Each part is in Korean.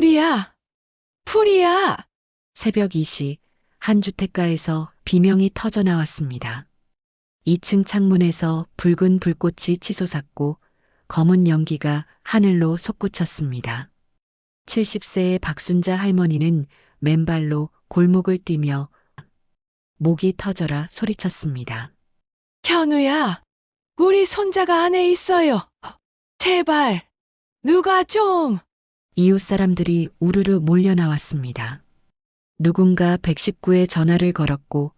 불이야! 불이야! 새벽 2시 한 주택가에서 비명이 터져 나왔습니다. 2층 창문에서 붉은 불꽃이 치솟았고 검은 연기가 하늘로 솟구쳤습니다. 70세의 박순자 할머니는 맨발로 골목을 뛰며 목이 터져라 소리쳤습니다. 현우야, 우리 손자가 안에 있어요. 제발, 누가 좀. 이웃 사람들이 우르르 몰려 나왔습니다. 누군가 119에 전화를 걸었고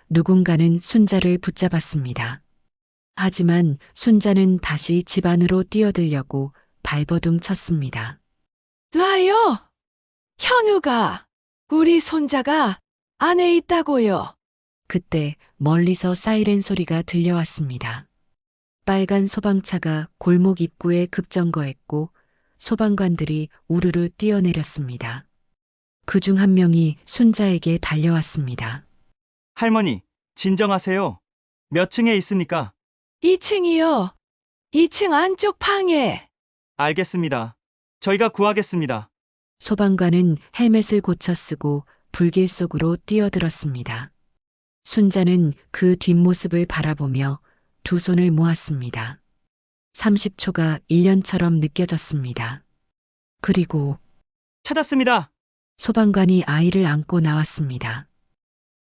누군가는 순자를 붙잡았습니다. 하지만 순자는 다시 집 안으로 뛰어들려고 발버둥 쳤습니다. 놔요! 현우가, 우리 손자가 안에 있다고요. 그때 멀리서 사이렌 소리가 들려왔습니다. 빨간 소방차가 골목 입구에 급정거했고 소방관들이 우르르 뛰어내렸습니다. 그중 한 명이 순자에게 달려왔습니다. 할머니, 진정하세요. 몇 층에 있습니까? 2층이요. 2층 안쪽 방에. 알겠습니다. 저희가 구하겠습니다. 소방관은 헬멧을 고쳐 쓰고 불길 속으로 뛰어들었습니다. 순자는 그 뒷모습을 바라보며 두 손을 모았습니다. 30초가 1년처럼 느껴졌습니다. 그리고 찾았습니다. 소방관이 아이를 안고 나왔습니다.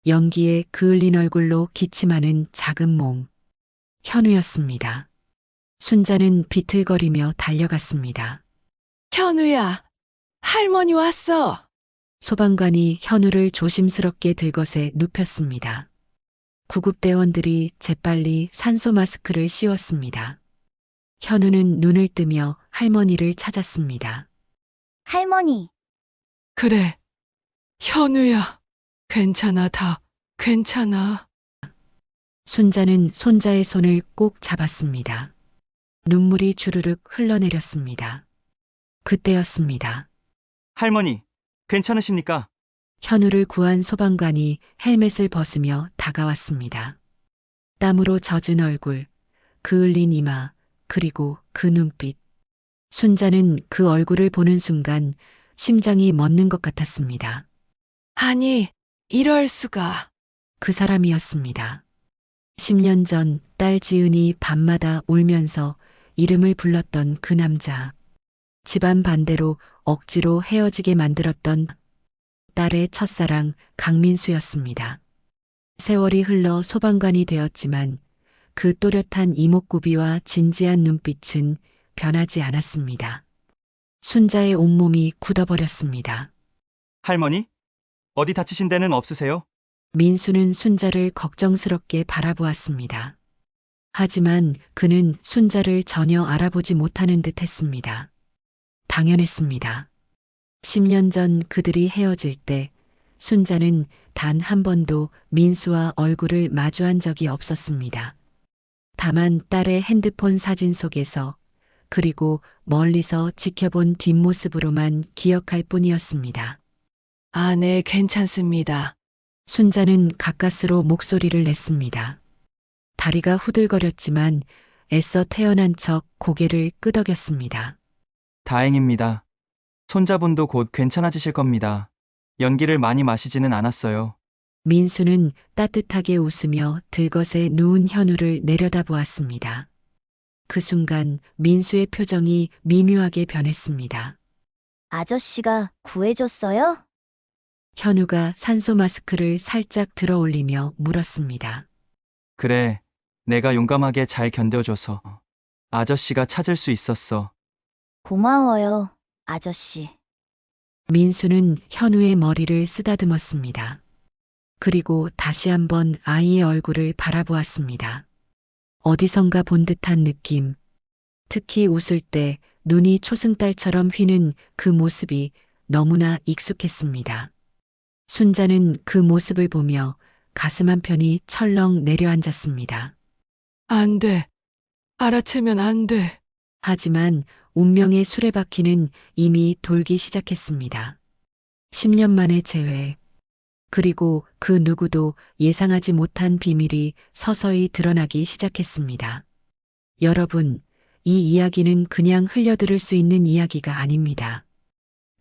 연기에 그을린 얼굴로 기침하는 작은 몸. 현우였습니다. 순자는 비틀거리며 달려갔습니다. 현우야, 할머니 왔어. 소방관이 현우를 조심스럽게 들것에 눕혔습니다. 구급대원들이 재빨리 산소 마스크를 씌웠습니다. 현우는 눈을 뜨며 할머니를 찾았습니다. 할머니, 그래, 현우야. 괜찮아, 다 괜찮아. 순자는 손자의 손을 꼭 잡았습니다. 눈물이 주르륵 흘러내렸습니다. 그때였습니다. 할머니, 괜찮으십니까? 현우를 구한 소방관이 헬멧을 벗으며 다가왔습니다. 땀으로 젖은 얼굴, 그을린 이마, 그리고 그 눈빛. 순자는 그 얼굴을 보는 순간 심장이 멎는 것 같았습니다. 아니, 이럴 수가. 그 사람이었습니다. 10년 전 딸 지은이 밤마다 울면서 이름을 불렀던 그 남자. 집안 반대로 억지로 헤어지게 만들었던 딸의 첫사랑 강민수였습니다. 세월이 흘러 소방관이 되었지만 그 또렷한 이목구비와 진지한 눈빛은 변하지 않았습니다. 순자의 온몸이 굳어버렸습니다. 할머니? 어디 다치신 데는 없으세요? 민수는 순자를 걱정스럽게 바라보았습니다. 하지만 그는 순자를 전혀 알아보지 못하는 듯 했습니다. 당연했습니다. 10년 전 그들이 헤어질 때 순자는 단 한 번도 민수와 얼굴을 마주한 적이 없었습니다. 다만 딸의 핸드폰 사진 속에서 그리고 멀리서 지켜본 뒷모습으로만 기억할 뿐이었습니다. 아, 네, 괜찮습니다. 순자는 가까스로 목소리를 냈습니다. 다리가 후들거렸지만 애써 태어난 척 고개를 끄덕였습니다. 다행입니다. 손자분도 곧 괜찮아지실 겁니다. 연기를 많이 마시지는 않았어요. 민수는 따뜻하게 웃으며 들것에 누운 현우를 내려다보았습니다. 그 순간 민수의 표정이 미묘하게 변했습니다. 아저씨가 구해줬어요? 현우가 산소 마스크를 살짝 들어 올리며 물었습니다. 그래, 내가 용감하게 잘 견뎌줘서 아저씨가 찾을 수 있었어. 고마워요, 아저씨. 민수는 현우의 머리를 쓰다듬었습니다. 그리고 다시 한번 아이의 얼굴을 바라보았습니다. 어디선가 본 듯한 느낌. 특히 웃을 때 눈이 초승달처럼 휘는 그 모습이 너무나 익숙했습니다. 순자는 그 모습을 보며 가슴 한편이 철렁 내려앉았습니다. 안 돼. 알아채면 안 돼. 하지만 운명의 수레바퀴는 이미 돌기 시작했습니다. 10년 만의 재회. 그리고 그 누구도 예상하지 못한 비밀이 서서히 드러나기 시작했습니다. 여러분, 이 이야기는 그냥 흘려들을 수 있는 이야기가 아닙니다.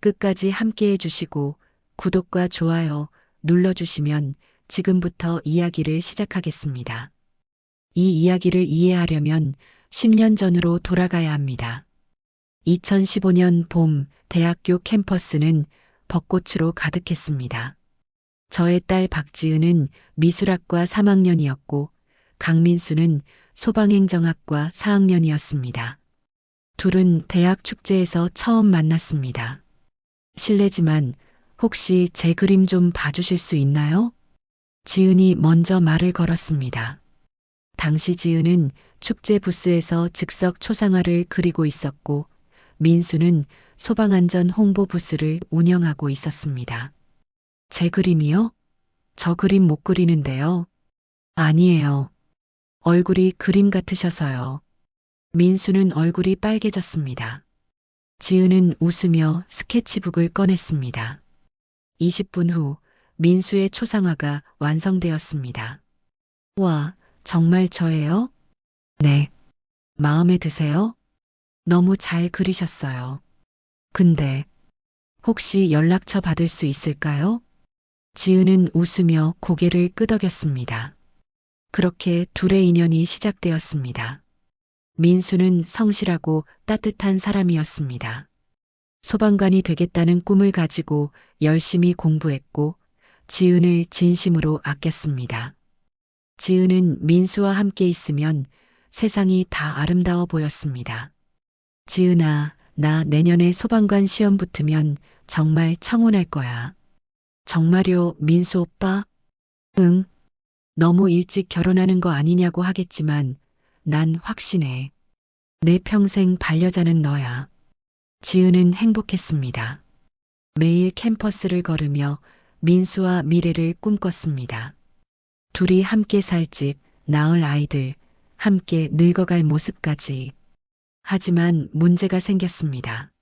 끝까지 함께 해주시고 구독과 좋아요 눌러주시면 지금부터 이야기를 시작하겠습니다. 이 이야기를 이해하려면 10년 전으로 돌아가야 합니다. 2015년 봄 대학교 캠퍼스는 벚꽃으로 가득했습니다. 저의 딸 박지은은 미술학과 3학년이었고 강민수는 소방행정학과 4학년이었습니다. 둘은 대학 축제에서 처음 만났습니다. 실례지만 혹시 제 그림 좀 봐주실 수 있나요? 지은이 먼저 말을 걸었습니다. 당시 지은은 축제 부스에서 즉석 초상화를 그리고 있었고 민수는 소방안전 홍보 부스를 운영하고 있었습니다. 제 그림이요? 저 그림 못 그리는데요. 아니에요. 얼굴이 그림 같으셔서요. 민수는 얼굴이 빨개졌습니다. 지은은 웃으며 스케치북을 꺼냈습니다. 20분 후 민수의 초상화가 완성되었습니다. 와, 정말 저예요? 네. 마음에 드세요? 너무 잘 그리셨어요. 근데 혹시 연락처 받을 수 있을까요? 지은은 웃으며 고개를 끄덕였습니다. 그렇게 둘의 인연이 시작되었습니다. 민수는 성실하고 따뜻한 사람이었습니다. 소방관이 되겠다는 꿈을 가지고 열심히 공부했고 지은을 진심으로 아꼈습니다. 지은은 민수와 함께 있으면 세상이 다 아름다워 보였습니다. 지은아, 나 내년에 소방관 시험 붙으면 정말 청혼할 거야. 정말요, 민수 오빠? 응. 너무 일찍 결혼하는 거 아니냐고 하겠지만 난 확신해. 내 평생 반려자는 너야. 지은은 행복했습니다. 매일 캠퍼스를 걸으며 민수와 미래를 꿈꿨습니다. 둘이 함께 살 집, 낳을 아이들, 함께 늙어갈 모습까지. 하지만 문제가 생겼습니다.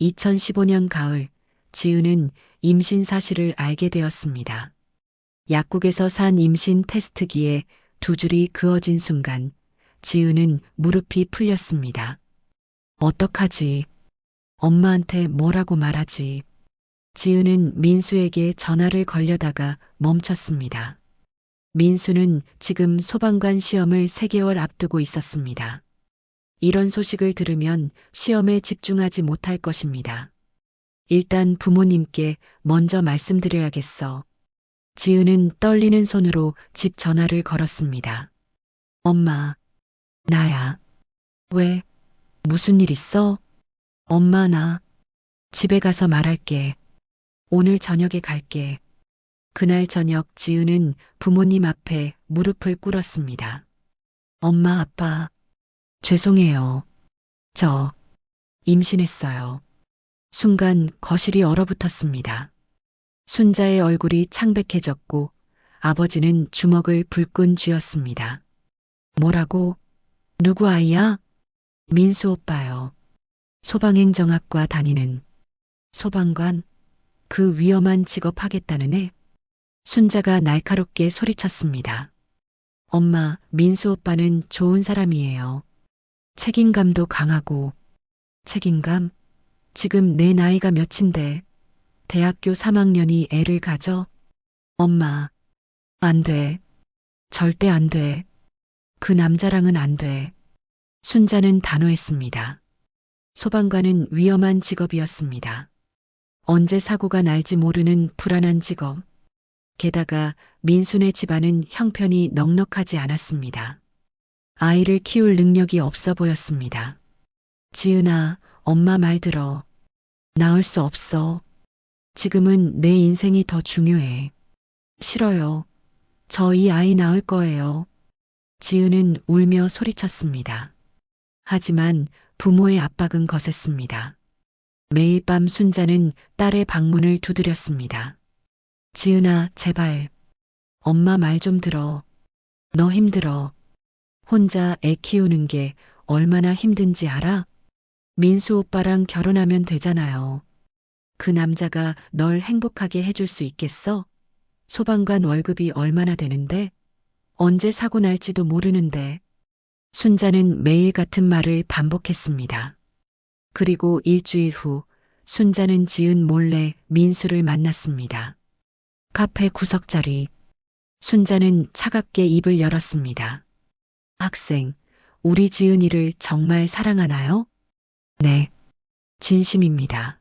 2015년 가을, 지은은 임신 사실을 알게 되었습니다. 약국에서 산 임신 테스트기에 두 줄이 그어진 순간 지은은 무릎이 풀렸습니다. 어떡하지? 엄마한테 뭐라고 말하지? 지은은 민수에게 전화를 걸려다가 멈췄습니다. 민수는 지금 소방관 시험을 3개월 앞두고 있었습니다. 이런 소식을 들으면 시험에 집중하지 못할 것입니다. 일단 부모님께 먼저 말씀드려야겠어. 지은은 떨리는 손으로 집 전화를 걸었습니다. 엄마, 나야. 왜? 무슨 일 있어? 엄마, 나 집에 가서 말할게. 오늘 저녁에 갈게. 그날 저녁 지은은 부모님 앞에 무릎을 꿇었습니다. 엄마, 아빠, 죄송해요. 저 임신했어요. 순간 거실이 얼어붙었습니다. 순자의 얼굴이 창백해졌고 아버지는 주먹을 불끈 쥐었습니다. 뭐라고? 누구 아이야? 민수 오빠요. 소방행정학과 다니는 소방관? 그 위험한 직업 하겠다는 애? 순자가 날카롭게 소리쳤습니다. 엄마, 민수 오빠는 좋은 사람이에요. 책임감도 강하고. 책임감? 지금 내 나이가 몇인데 대학교 3학년이 애를 가져? 엄마, 안 돼. 절대 안 돼. 그 남자랑은 안 돼. 순자는 단호했습니다. 소방관은 위험한 직업이었습니다. 언제 사고가 날지 모르는 불안한 직업. 게다가 민수네 집안은 형편이 넉넉하지 않았습니다. 아이를 키울 능력이 없어 보였습니다. 지은아, 엄마 말 들어. 나을 수 없어. 지금은 내 인생이 더 중요해. 싫어요. 저 이 아이 낳을 거예요. 지은은 울며 소리쳤습니다. 하지만 부모의 압박은 거셌습니다. 매일 밤 순자는 딸의 방문을 두드렸습니다. 지은아, 제발. 엄마 말 좀 들어. 너 힘들어. 혼자 애 키우는 게 얼마나 힘든지 알아? 민수 오빠랑 결혼하면 되잖아요. 그 남자가 널 행복하게 해줄 수 있겠어? 소방관 월급이 얼마나 되는데? 언제 사고 날지도 모르는데. 순자는 매일 같은 말을 반복했습니다. 그리고 일주일 후 순자는 지은 몰래 민수를 만났습니다. 카페 구석자리. 순자는 차갑게 입을 열었습니다. 학생, 우리 지은이를 정말 사랑하나요? 네, 진심입니다.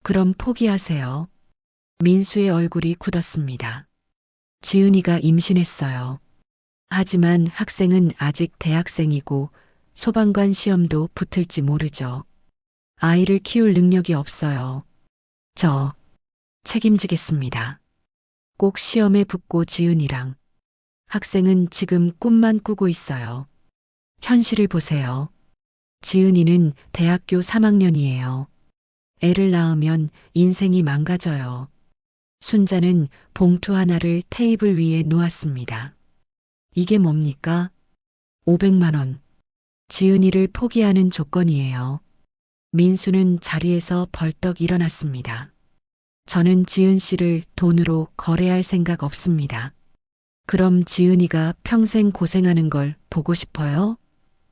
그럼 포기하세요. 민수의 얼굴이 굳었습니다. 지은이가 임신했어요. 하지만 학생은 아직 대학생이고 소방관 시험도 붙을지 모르죠. 아이를 키울 능력이 없어요. 저 책임지겠습니다. 꼭 시험에 붙고 지은이랑. 학생은 지금 꿈만 꾸고 있어요. 현실을 보세요. 지은이는 대학교 3학년이에요. 애를 낳으면 인생이 망가져요. 순자는 봉투 하나를 테이블 위에 놓았습니다. 이게 뭡니까? 500만 원. 지은이를 포기하는 조건이에요. 민수는 자리에서 벌떡 일어났습니다. 저는 지은 씨를 돈으로 거래할 생각 없습니다. 그럼 지은이가 평생 고생하는 걸 보고 싶어요?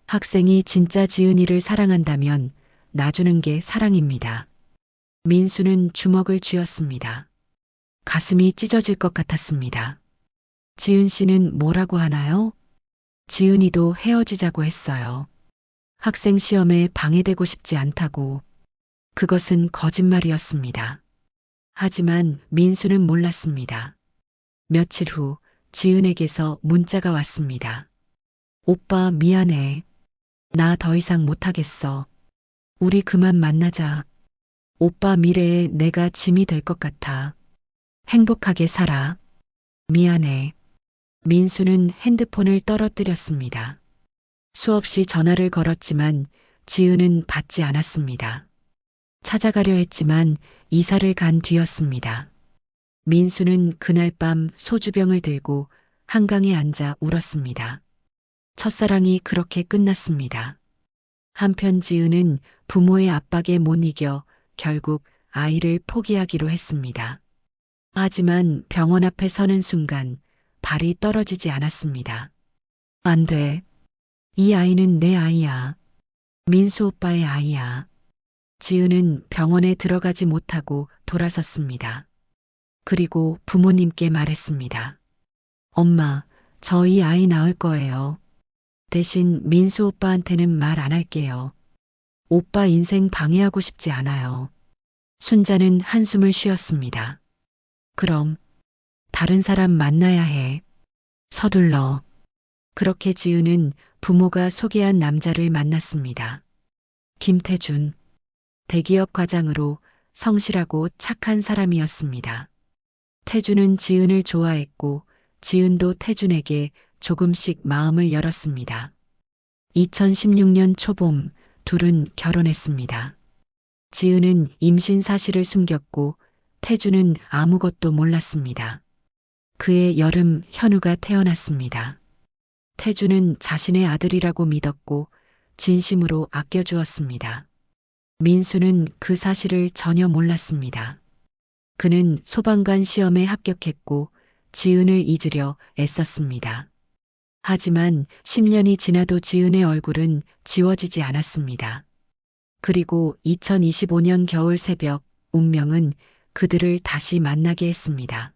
학생이 진짜 지은이를 사랑한다면 놔주는 게 사랑입니다. 민수는 주먹을 쥐었습니다. 가슴이 찢어질 것 같았습니다. 지은 씨는 뭐라고 하나요? 지은이도 헤어지자고 했어요. 학생 시험에 방해되고 싶지 않다고. 그것은 거짓말이었습니다. 하지만 민수는 몰랐습니다. 며칠 후 지은에게서 문자가 왔습니다. 오빠 미안해. 나 더 이상 못하겠어. 우리 그만 만나자. 오빠 미래에 내가 짐이 될 것 같아. 행복하게 살아. 미안해. 민수는 핸드폰을 떨어뜨렸습니다. 수없이 전화를 걸었지만 지은은 받지 않았습니다. 찾아가려 했지만 이사를 간 뒤였습니다. 민수는 그날 밤 소주병을 들고 한강에 앉아 울었습니다. 첫사랑이 그렇게 끝났습니다. 한편 지은은 부모의 압박에 못 이겨 결국 아이를 포기하기로 했습니다. 하지만 병원 앞에 서는 순간 발이 떨어지지 않았습니다. 안 돼. 이 아이는 내 아이야. 민수 오빠의 아이야. 지은은 병원에 들어가지 못하고 돌아섰습니다. 그리고 부모님께 말했습니다. 엄마, 저 이 아이 낳을 거예요. 대신 민수 오빠한테는 말 안 할게요. 오빠 인생 방해하고 싶지 않아요. 순자는 한숨을 쉬었습니다. 그럼 다른 사람 만나야 해. 서둘러. 그렇게 지은은 부모가 소개한 남자를 만났습니다. 김태준. 대기업 과장으로 성실하고 착한 사람이었습니다. 태준은 지은을 좋아했고 지은도 태준에게 조금씩 마음을 열었습니다. 2016년 초봄 둘은 결혼했습니다. 지은은 임신 사실을 숨겼고 태준은 아무것도 몰랐습니다. 그해 여름 현우가 태어났습니다. 태준은 자신의 아들이라고 믿었고 진심으로 아껴주었습니다. 민수는 그 사실을 전혀 몰랐습니다. 그는 소방관 시험에 합격했고 지은을 잊으려 애썼습니다. 하지만 10년이 지나도 지은의 얼굴은 지워지지 않았습니다. 그리고 2025년 겨울 새벽 운명은 그들을 다시 만나게 했습니다.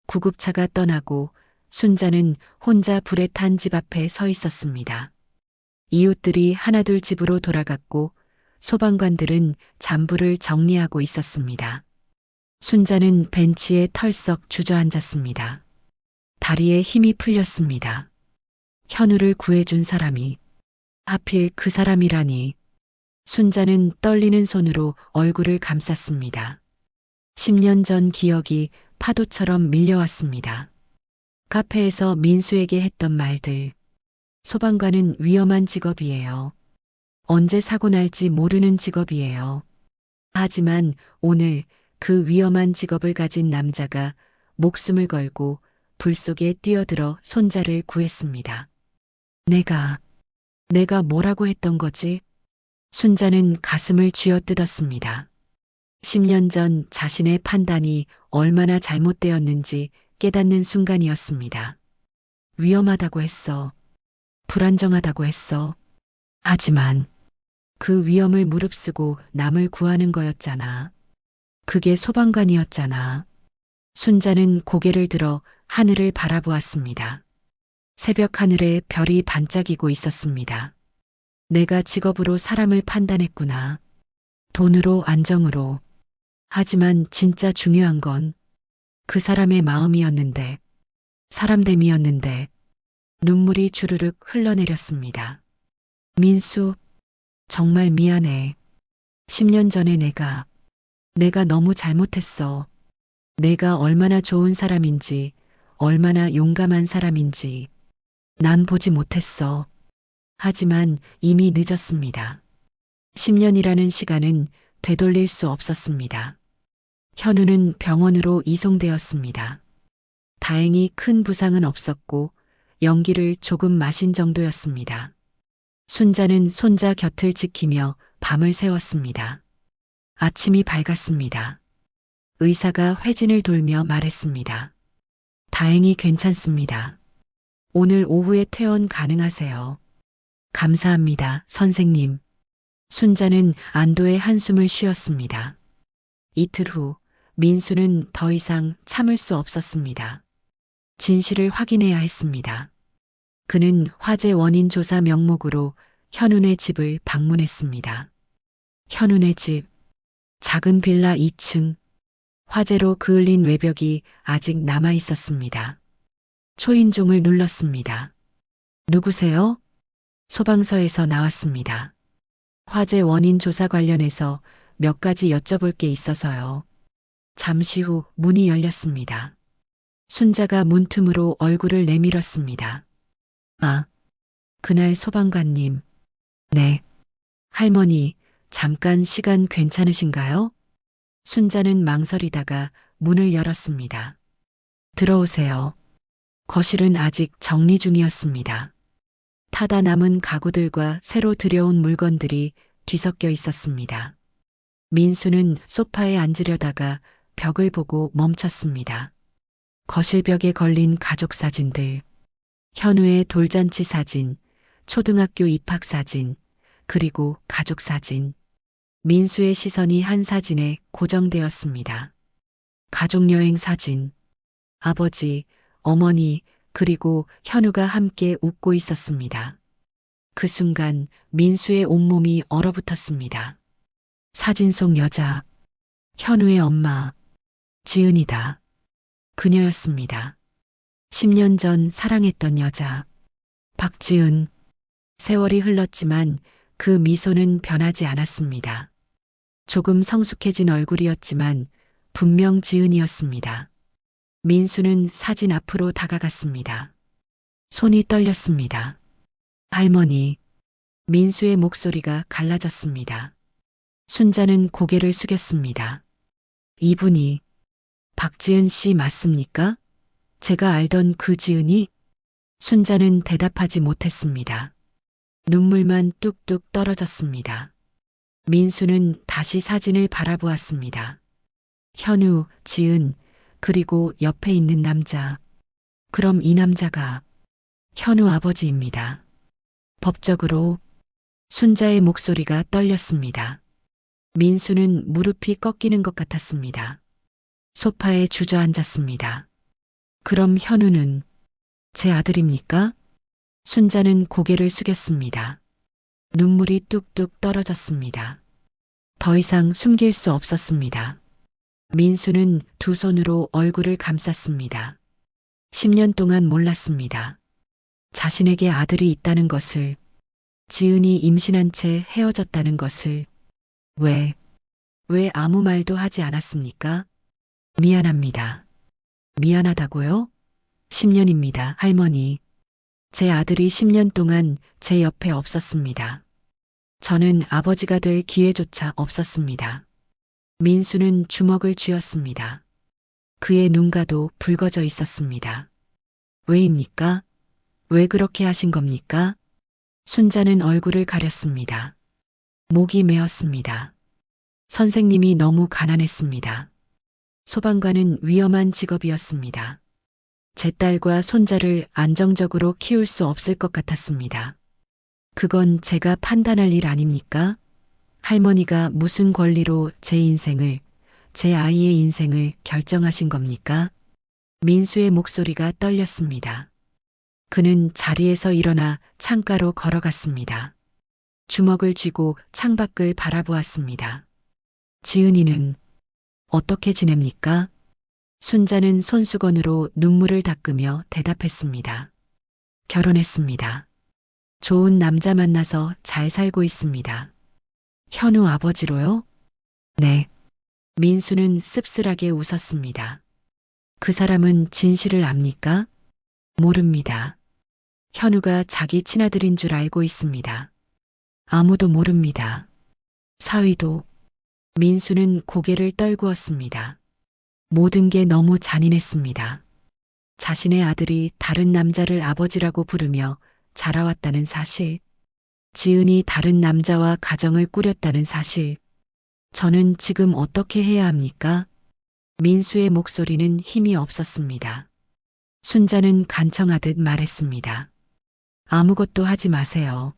구급차가 떠나고 순자는 혼자 불에 탄 집 앞에 서 있었습니다. 이웃들이 하나둘 집으로 돌아갔고 소방관들은 잔불을 정리하고 있었습니다. 순자는 벤치에 털썩 주저앉았습니다. 다리에 힘이 풀렸습니다. 현우를 구해준 사람이 하필 그 사람이라니. 순자는 떨리는 손으로 얼굴을 감쌌습니다. 10년 전 기억이 파도처럼 밀려왔습니다. 카페에서 민수에게 했던 말들. 소방관은 위험한 직업이에요. 언제 사고 날지 모르는 직업이에요. 하지만 오늘 그 위험한 직업을 가진 남자가 목숨을 걸고 불 속에 뛰어들어 손자를 구했습니다. 내가 뭐라고 했던 거지? 순자는 가슴을 쥐어뜯었습니다. 10년 전 자신의 판단이 얼마나 잘못되었는지 깨닫는 순간이었습니다. 위험하다고 했어. 불안정하다고 했어. 하지만 그 위험을 무릅쓰고 남을 구하는 거였잖아. 그게 소방관이었잖아. 순자는 고개를 들어 하늘을 바라보았습니다. 새벽 하늘에 별이 반짝이고 있었습니다. 내가 직업으로 사람을 판단했구나. 돈으로, 안정으로. 하지만 진짜 중요한 건 그 사람의 마음이었는데, 사람됨이었는데, 눈물이 주르륵 흘러내렸습니다. 민수, 정말 미안해. 10년 전에 내가 너무 잘못했어. 내가 얼마나 좋은 사람인지, 얼마나 용감한 사람인지, 난 보지 못했어. 하지만 이미 늦었습니다. 10년이라는 시간은 되돌릴 수 없었습니다. 현우는 병원으로 이송되었습니다. 다행히 큰 부상은 없었고 연기를 조금 마신 정도였습니다. 순자는 손자 곁을 지키며 밤을 새웠습니다. 아침이 밝았습니다. 의사가 회진을 돌며 말했습니다. 다행히 괜찮습니다. 오늘 오후에 퇴원 가능하세요. 감사합니다, 선생님. 순자는 안도의 한숨을 쉬었습니다. 이틀 후 민수는 더 이상 참을 수 없었습니다. 진실을 확인해야 했습니다. 그는 화재 원인 조사 명목으로 현운의 집을 방문했습니다. 현운의 집, 작은 빌라 2층, 화재로 그을린 외벽이 아직 남아 있었습니다. 초인종을 눌렀습니다. 누구세요? 소방서에서 나왔습니다. 화재 원인 조사 관련해서 몇 가지 여쭤볼 게 있어서요. 잠시 후 문이 열렸습니다. 순자가 문틈으로 얼굴을 내밀었습니다. 아, 그날 소방관님. 네. 할머니, 잠깐 시간 괜찮으신가요? 순자는 망설이다가 문을 열었습니다. 들어오세요. 거실은 아직 정리 중이었습니다. 타다 남은 가구들과 새로 들여온 물건들이 뒤섞여 있었습니다. 민수는 소파에 앉으려다가 벽을 보고 멈췄습니다. 거실벽에 걸린 가족 사진들, 현우의 돌잔치 사진, 초등학교 입학 사진, 그리고 가족 사진. 민수의 시선이 한 사진에 고정되었습니다. 가족여행 사진. 아버지, 어머니, 그리고 현우가 함께 웃고 있었습니다. 그 순간 민수의 온몸이 얼어붙었습니다. 사진 속 여자, 현우의 엄마, 지은이다. 그녀였습니다. 10년 전 사랑했던 여자, 박지은. 세월이 흘렀지만 그 미소는 변하지 않았습니다. 조금 성숙해진 얼굴이었지만 분명 지은이었습니다. 민수는 사진 앞으로 다가갔습니다. 손이 떨렸습니다. 할머니. 민수의 목소리가 갈라졌습니다. 순자는 고개를 숙였습니다. 이분이 박지은 씨 맞습니까? 제가 알던 그 지은이? 순자는 대답하지 못했습니다. 눈물만 뚝뚝 떨어졌습니다. 민수는 다시 사진을 바라보았습니다. 현우, 지은, 그리고 옆에 있는 남자. 그럼 이 남자가 현우 아버지입니다. 법적으로. 순자의 목소리가 떨렸습니다. 민수는 무릎이 꺾이는 것 같았습니다. 소파에 주저앉았습니다. 그럼 현우는 제 아들입니까? 순자는 고개를 숙였습니다. 눈물이 뚝뚝 떨어졌습니다. 더 이상 숨길 수 없었습니다. 민수는 두 손으로 얼굴을 감쌌습니다. 10년 동안 몰랐습니다. 자신에게 아들이 있다는 것을, 지은이 임신한 채 헤어졌다는 것을. 왜 아무 말도 하지 않았습니까? 미안합니다. 미안하다고요? 10년입니다, 할머니. 제 아들이 10년 동안 제 옆에 없었습니다. 저는 아버지가 될 기회조차 없었습니다. 민수는 주먹을 쥐었습니다. 그의 눈가도 붉어져 있었습니다. 왜입니까? 왜 그렇게 하신 겁니까? 순자는 얼굴을 가렸습니다. 목이 메었습니다. 선생님이 너무 가난했습니다. 소방관은 위험한 직업이었습니다. 제 딸과 손자를 안정적으로 키울 수 없을 것 같았습니다. 그건 제가 판단할 일 아닙니까? 할머니가 무슨 권리로 제 인생을, 제 아이의 인생을 결정하신 겁니까? 민수의 목소리가 떨렸습니다. 그는 자리에서 일어나 창가로 걸어갔습니다. 주먹을 쥐고 창밖을 바라보았습니다. 지은이는 어떻게 지냅니까? 순자는 손수건으로 눈물을 닦으며 대답했습니다. 결혼했습니다. 좋은 남자 만나서 잘 살고 있습니다. 현우 아버지로요? 네. 민수는 씁쓸하게 웃었습니다. 그 사람은 진실을 압니까? 모릅니다. 현우가 자기 친아들인 줄 알고 있습니다. 아무도 모릅니다. 사위도. 민수는 고개를 떨구었습니다. 모든 게 너무 잔인했습니다. 자신의 아들이 다른 남자를 아버지라고 부르며 자라왔다는 사실, 지은이 다른 남자와 가정을 꾸렸다는 사실, 저는 지금 어떻게 해야 합니까? 민수의 목소리는 힘이 없었습니다. 순자는 간청하듯 말했습니다. 아무것도 하지 마세요.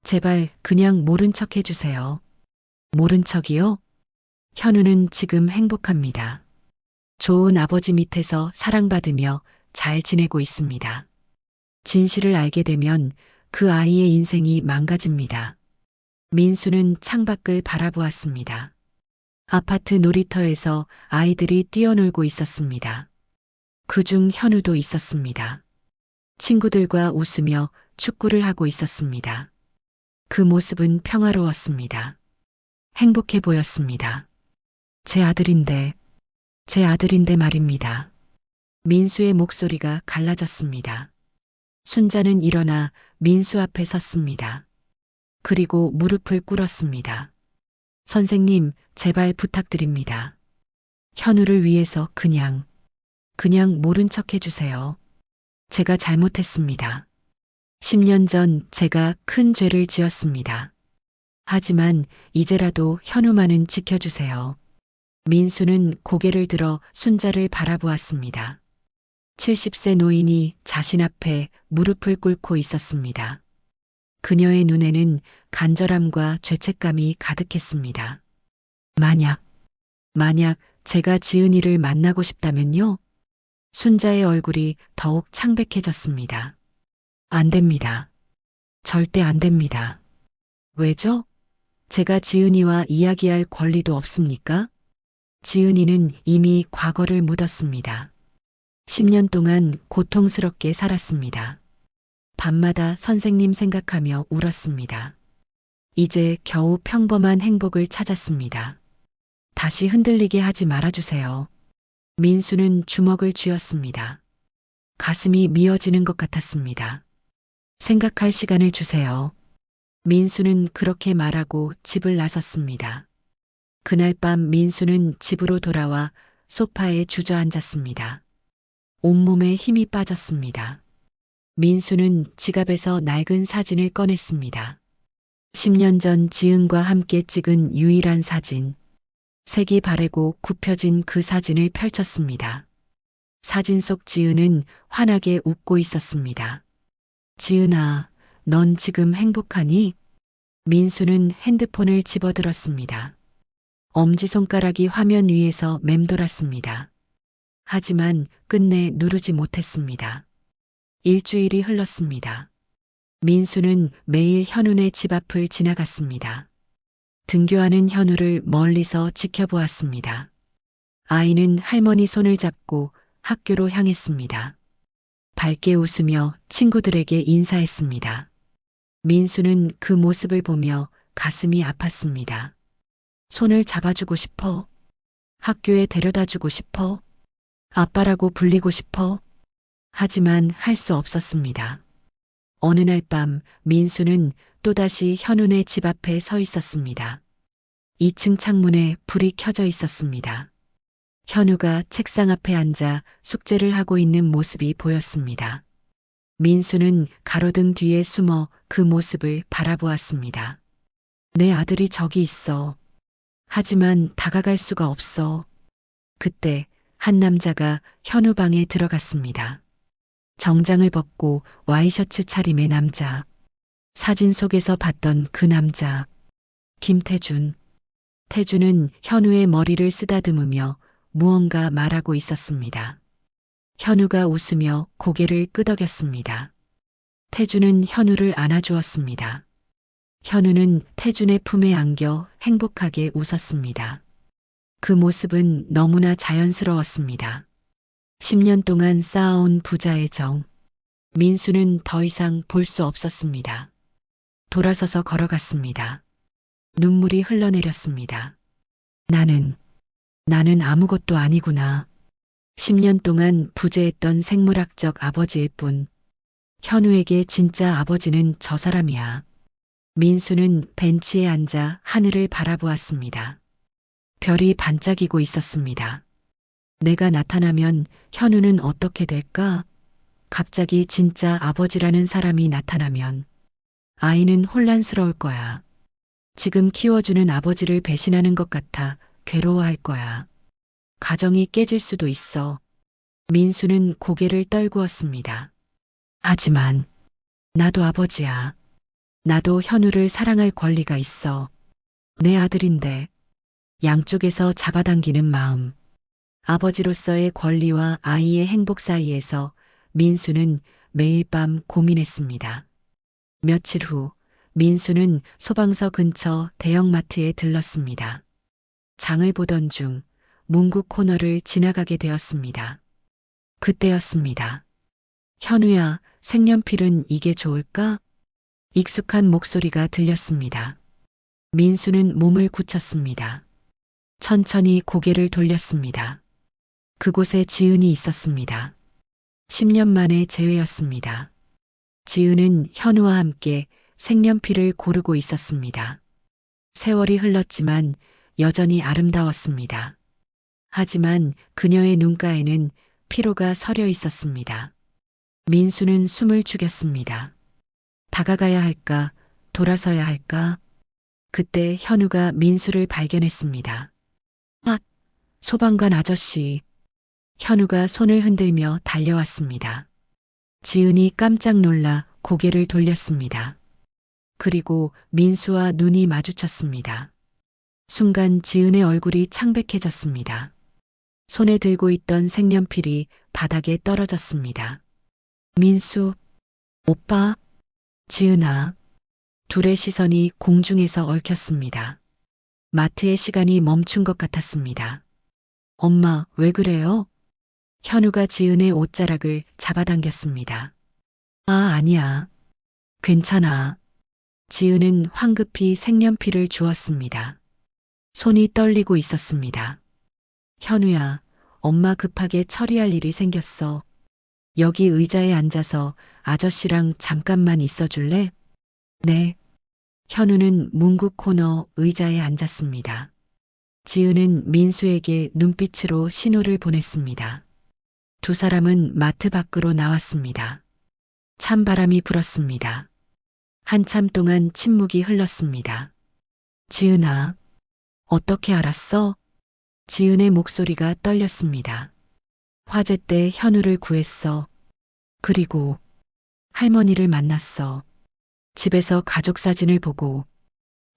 제발 그냥 모른 척 해주세요. 모른 척이요? 현우는 지금 행복합니다. 좋은 아버지 밑에서 사랑받으며 잘 지내고 있습니다. 진실을 알게 되면 그 아이의 인생이 망가집니다. 민수는 창밖을 바라보았습니다. 아파트 놀이터에서 아이들이 뛰어놀고 있었습니다. 그중 현우도 있었습니다. 친구들과 웃으며 축구를 하고 있었습니다. 그 모습은 평화로웠습니다. 행복해 보였습니다. 제 아들인데 말입니다. 민수의 목소리가 갈라졌습니다. 순자는 일어나 민수 앞에 섰습니다. 그리고 무릎을 꿇었습니다. 선생님, 제발 부탁드립니다. 현우를 위해서 그냥 모른 척 해주세요. 제가 잘못했습니다. 10년 전 제가 큰 죄를 지었습니다. 하지만 이제라도 현우만은 지켜주세요. 민수는 고개를 들어 순자를 바라보았습니다. 70세 노인이 자신 앞에 무릎을 꿇고 있었습니다. 그녀의 눈에는 간절함과 죄책감이 가득했습니다. 만약 제가 지은이를 만나고 싶다면요? 순자의 얼굴이 더욱 창백해졌습니다. 안 됩니다. 절대 안 됩니다. 왜죠? 제가 지은이와 이야기할 권리도 없습니까? 지은이는 이미 과거를 묻었습니다. 10년 동안 고통스럽게 살았습니다. 밤마다 선생님 생각하며 울었습니다. 이제 겨우 평범한 행복을 찾았습니다. 다시 흔들리게 하지 말아주세요. 민수는 주먹을 쥐었습니다. 가슴이 미어지는 것 같았습니다. 생각할 시간을 주세요. 민수는 그렇게 말하고 집을 나섰습니다. 그날 밤 민수는 집으로 돌아와 소파에 주저앉았습니다. 온몸에 힘이 빠졌습니다. 민수는 지갑에서 낡은 사진을 꺼냈습니다. 10년 전 지은과 함께 찍은 유일한 사진. 색이 바래고 굽혀진 그 사진을 펼쳤습니다. 사진 속 지은은 환하게 웃고 있었습니다. 지은아, 넌 지금 행복하니? 민수는 핸드폰을 집어들었습니다. 엄지손가락이 화면 위에서 맴돌았습니다. 하지만 끝내 누르지 못했습니다. 일주일이 흘렀습니다. 민수는 매일 현우네 집 앞을 지나갔습니다. 등교하는 현우를 멀리서 지켜보았습니다. 아이는 할머니 손을 잡고 학교로 향했습니다. 밝게 웃으며 친구들에게 인사했습니다. 민수는 그 모습을 보며 가슴이 아팠습니다. 손을 잡아주고 싶어. 학교에 데려다 주고 싶어. 아빠라고 불리고 싶어. 하지만 할 수 없었습니다. 어느 날 밤 민수는 또다시 현우네 집 앞에 서 있었습니다. 2층 창문에 불이 켜져 있었습니다. 현우가 책상 앞에 앉아 숙제를 하고 있는 모습이 보였습니다. 민수는 가로등 뒤에 숨어 그 모습을 바라보았습니다. 내 아들이 저기 있어. 하지만 다가갈 수가 없어. 그때 한 남자가 현우 방에 들어갔습니다. 정장을 벗고 와이셔츠 차림의 남자. 사진 속에서 봤던 그 남자. 김태준. 태준은 현우의 머리를 쓰다듬으며 무언가 말하고 있었습니다. 현우가 웃으며 고개를 끄덕였습니다. 태준은 현우를 안아주었습니다. 현우는 태준의 품에 안겨 행복하게 웃었습니다. 그 모습은 너무나 자연스러웠습니다. 10년 동안 쌓아온 부자의 정. 민수는 더 이상 볼 수 없었습니다. 돌아서서 걸어갔습니다. 눈물이 흘러내렸습니다. 나는 아무것도 아니구나. 10년 동안 부재했던 생물학적 아버지일 뿐. 현우에게 진짜 아버지는 저 사람이야. 민수는 벤치에 앉아 하늘을 바라보았습니다. 별이 반짝이고 있었습니다. 내가 나타나면 현우는 어떻게 될까? 갑자기 진짜 아버지라는 사람이 나타나면 아이는 혼란스러울 거야. 지금 키워주는 아버지를 배신하는 것 같아 괴로워할 거야. 가정이 깨질 수도 있어. 민수는 고개를 떨구었습니다. 하지만 나도 아버지야. 나도 현우를 사랑할 권리가 있어. 내 아들인데. 양쪽에서 잡아당기는 마음. 아버지로서의 권리와 아이의 행복 사이에서 민수는 매일 밤 고민했습니다. 며칠 후 민수는 소방서 근처 대형마트에 들렀습니다. 장을 보던 중 문구 코너를 지나가게 되었습니다. 그때였습니다. 현우야, 색연필은 이게 좋을까? 익숙한 목소리가 들렸습니다. 민수는 몸을 굳혔습니다. 천천히 고개를 돌렸습니다. 그곳에 지은이 있었습니다. 10년 만의 재회였습니다. 지은은 현우와 함께 색연필을 고르고 있었습니다. 세월이 흘렀지만 여전히 아름다웠습니다. 하지만 그녀의 눈가에는 피로가 서려 있었습니다. 민수는 숨을 죽였습니다. 다가가야 할까, 돌아서야 할까? 그때 현우가 민수를 발견했습니다. 아, 소방관 아저씨. 현우가 손을 흔들며 달려왔습니다. 지은이 깜짝 놀라 고개를 돌렸습니다. 그리고 민수와 눈이 마주쳤습니다. 순간 지은의 얼굴이 창백해졌습니다. 손에 들고 있던 색연필이 바닥에 떨어졌습니다. 민수, 오빠, 지은아. 둘의 시선이 공중에서 얽혔습니다. 마트의 시간이 멈춘 것 같았습니다. 엄마, 왜 그래요? 현우가 지은의 옷자락을 잡아당겼습니다. 아, 아니야. 괜찮아. 지은은 황급히 색연필을 주었습니다. 손이 떨리고 있었습니다. 현우야, 엄마 급하게 처리할 일이 생겼어. 여기 의자에 앉아서 아저씨랑 잠깐만 있어줄래? 네. 현우는 문구 코너 의자에 앉았습니다. 지은은 민수에게 눈빛으로 신호를 보냈습니다. 두 사람은 마트 밖으로 나왔습니다. 찬바람이 불었습니다. 한참 동안 침묵이 흘렀습니다. 지은아, 어떻게 알았어? 지은의 목소리가 떨렸습니다. 화재 때 현우를 구했어. 그리고 할머니를 만났어. 집에서 가족 사진을 보고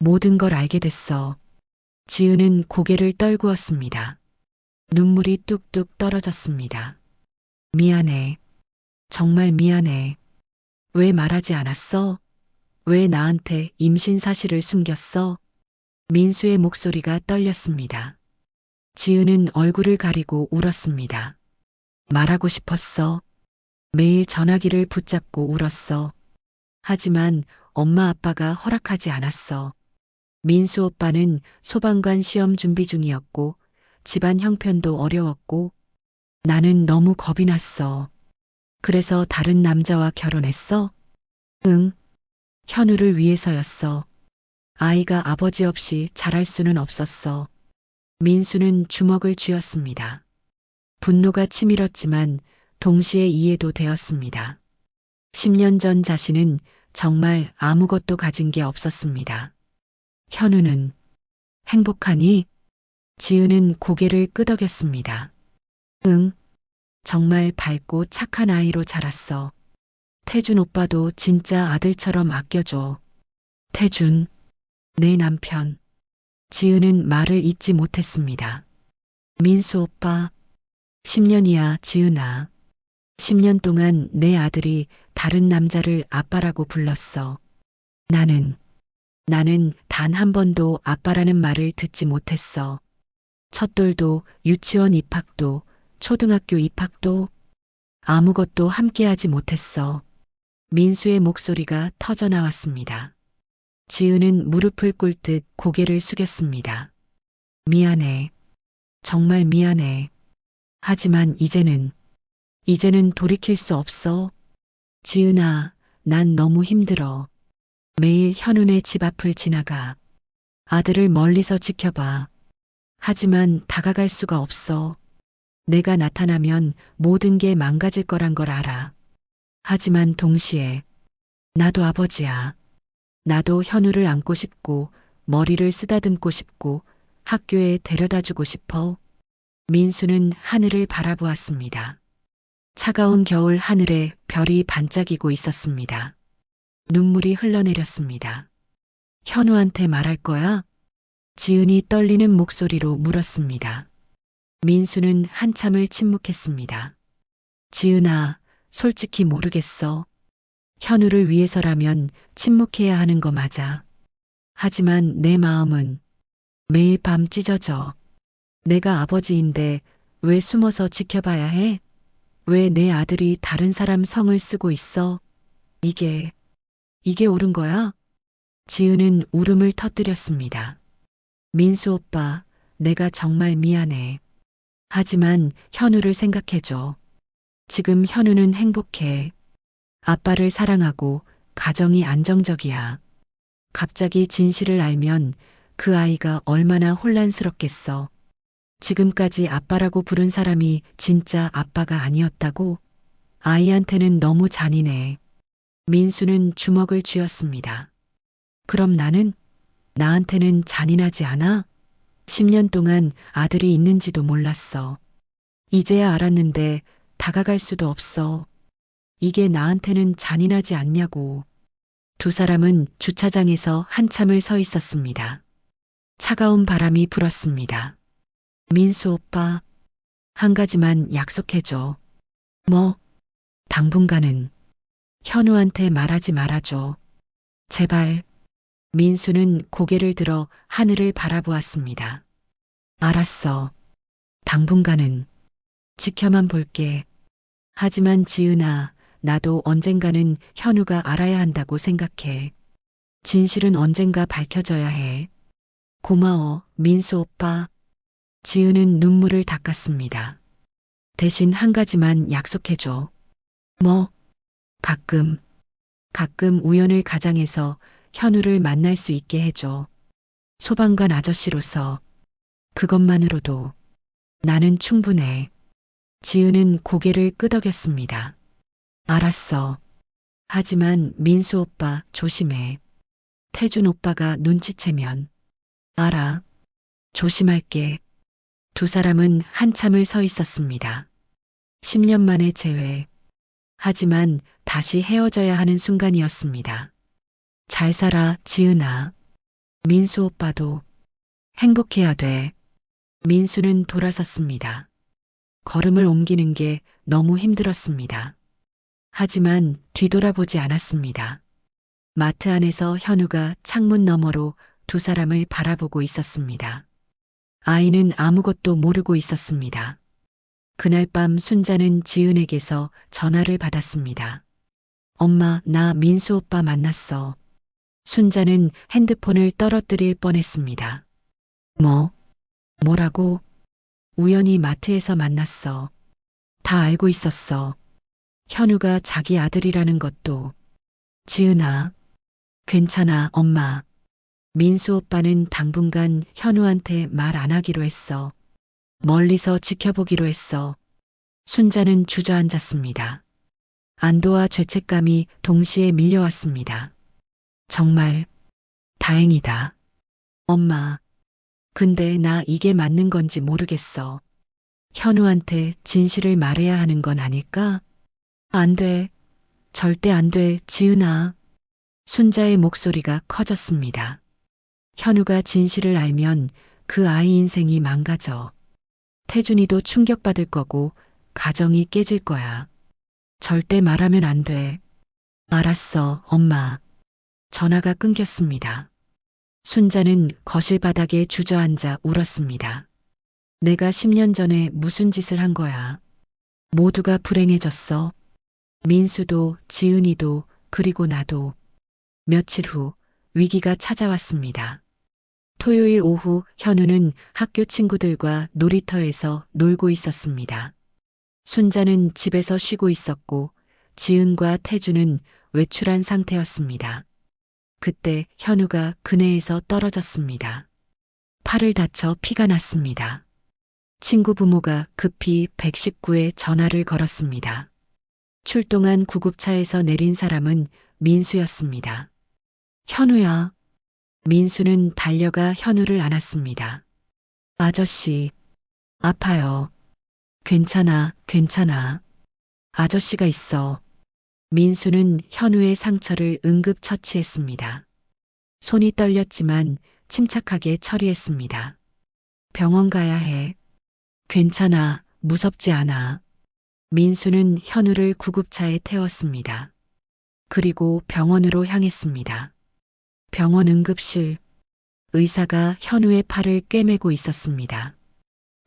모든 걸 알게 됐어. 지은은 고개를 떨구었습니다. 눈물이 뚝뚝 떨어졌습니다. 미안해. 정말 미안해. 왜 말하지 않았어? 왜 나한테 임신 사실을 숨겼어? 민수의 목소리가 떨렸습니다. 지은은 얼굴을 가리고 울었습니다. 말하고 싶었어. 매일 전화기를 붙잡고 울었어. 하지만 엄마 아빠가 허락하지 않았어. 민수 오빠는 소방관 시험 준비 중이었고 집안 형편도 어려웠고 나는 너무 겁이 났어. 그래서 다른 남자와 결혼했어? 응. 현우를 위해서였어. 아이가 아버지 없이 자랄 수는 없었어. 민수는 주먹을 쥐었습니다. 분노가 치밀었지만 동시에 이해도 되었습니다. 10년 전 자신은 정말 아무것도 가진 게 없었습니다. 현우는 행복하니? 지은은 고개를 끄덕였습니다. 응. 정말 밝고 착한 아이로 자랐어. 태준 오빠도 진짜 아들처럼 아껴줘. 태준. 내 남편. 지은은 말을 잇지 못했습니다. 민수 오빠. 10년이야, 지은아. 10년 동안 내 아들이 다른 남자를 아빠라고 불렀어. 나는 단 한 번도 아빠라는 말을 듣지 못했어. 첫돌도, 유치원 입학도, 초등학교 입학도 아무것도 함께하지 못했어. 민수의 목소리가 터져 나왔습니다. 지은은 무릎을 꿇듯 고개를 숙였습니다. 미안해. 정말 미안해. 하지만 이제는 돌이킬 수 없어. 지은아, 난 너무 힘들어. 매일 현운의 집 앞을 지나가. 아들을 멀리서 지켜봐. 하지만 다가갈 수가 없어. 내가 나타나면 모든 게 망가질 거란 걸 알아. 하지만 동시에 나도 아버지야. 나도 현우를 안고 싶고 머리를 쓰다듬고 싶고 학교에 데려다 주고 싶어. 민수는 하늘을 바라보았습니다. 차가운 겨울 하늘에 별이 반짝이고 있었습니다. 눈물이 흘러내렸습니다. 현우한테 말할 거야? 지은이 떨리는 목소리로 물었습니다. 민수는 한참을 침묵했습니다. 지은아, 솔직히 모르겠어. 현우를 위해서라면 침묵해야 하는 거 맞아. 하지만 내 마음은 매일 밤 찢어져. 내가 아버지인데 왜 숨어서 지켜봐야 해? 왜 내 아들이 다른 사람 성을 쓰고 있어? 이게 옳은 거야? 지은은 울음을 터뜨렸습니다. 민수 오빠, 내가 정말 미안해. 하지만 현우를 생각해줘. 지금 현우는 행복해. 아빠를 사랑하고 가정이 안정적이야. 갑자기 진실을 알면 그 아이가 얼마나 혼란스럽겠어. 지금까지 아빠라고 부른 사람이 진짜 아빠가 아니었다고? 아이한테는 너무 잔인해. 민수는 주먹을 쥐었습니다. 그럼 나한테는 잔인하지 않아? 10년 동안 아들이 있는지도 몰랐어. 이제야 알았는데 다가갈 수도 없어. 이게 나한테는 잔인하지 않냐고. 두 사람은 주차장에서 한참을 서 있었습니다. 차가운 바람이 불었습니다. 민수 오빠, 한 가지만 약속해줘. 뭐? 당분간은 현우한테 말하지 말아줘. 제발. 민수는 고개를 들어 하늘을 바라보았습니다. 알았어. 당분간은 지켜만 볼게. 하지만 지은아, 나도 언젠가는 현우가 알아야 한다고 생각해. 진실은 언젠가 밝혀져야 해. 고마워, 민수 오빠. 지은은 눈물을 닦았습니다. 대신 한 가지만 약속해줘. 뭐? 가끔 우연을 가장해서 현우를 만날 수 있게 해줘. 소방관 아저씨로서 그것만으로도 나는 충분해. 지은은 고개를 끄덕였습니다. 알았어. 하지만 민수 오빠 조심해. 태준 오빠가 눈치채면. 알아. 조심할게. 두 사람은 한참을 서 있었습니다. 10년 만의 재회. 하지만 다시 헤어져야 하는 순간이었습니다. 잘 살아, 지은아. 민수 오빠도 행복해야 돼. 민수는 돌아섰습니다. 걸음을 옮기는 게 너무 힘들었습니다. 하지만 뒤돌아보지 않았습니다. 마트 안에서 현우가 창문 너머로 두 사람을 바라보고 있었습니다. 아이는 아무것도 모르고 있었습니다. 그날 밤 순자는 지은에게서 전화를 받았습니다. 엄마, 나 민수 오빠 만났어. 순자는 핸드폰을 떨어뜨릴 뻔했습니다. 뭐라고? 우연히 마트에서 만났어. 다 알고 있었어. 현우가 자기 아들이라는 것도. 지은아, 괜찮아, 엄마. 민수 오빠는 당분간 현우한테 말 안 하기로 했어. 멀리서 지켜보기로 했어. 순자는 주저앉았습니다. 안도와 죄책감이 동시에 밀려왔습니다. 정말 다행이다. 엄마, 근데 나 이게 맞는 건지 모르겠어. 현우한테 진실을 말해야 하는 건 아닐까? 안 돼. 절대 안 돼, 지은아. 순자의 목소리가 커졌습니다. 현우가 진실을 알면 그 아이 인생이 망가져. 태준이도 충격받을 거고 가정이 깨질 거야. 절대 말하면 안 돼. 알았어, 엄마. 전화가 끊겼습니다. 순자는 거실 바닥에 주저앉아 울었습니다. 내가 10년 전에 무슨 짓을 한 거야. 모두가 불행해졌어. 민수도, 지은이도, 그리고 나도. 며칠 후 위기가 찾아왔습니다. 토요일 오후 현우는 학교 친구들과 놀이터에서 놀고 있었습니다. 순자는 집에서 쉬고 있었고 지은과 태주는 외출한 상태였습니다. 그때 현우가 그네에서 떨어졌습니다. 팔을 다쳐 피가 났습니다. 친구 부모가 급히 119에 전화를 걸었습니다. 출동한 구급차에서 내린 사람은 민수였습니다. 현우야. 민수는 달려가 현우를 안았습니다. 아저씨, 아파요. 괜찮아, 괜찮아. 아저씨가 있어. 민수는 현우의 상처를 응급 처치했습니다. 손이 떨렸지만 침착하게 처리했습니다. 병원 가야 해. 괜찮아, 무섭지 않아. 민수는 현우를 구급차에 태웠습니다. 그리고 병원으로 향했습니다. 병원 응급실. 의사가 현우의 팔을 꿰매고 있었습니다.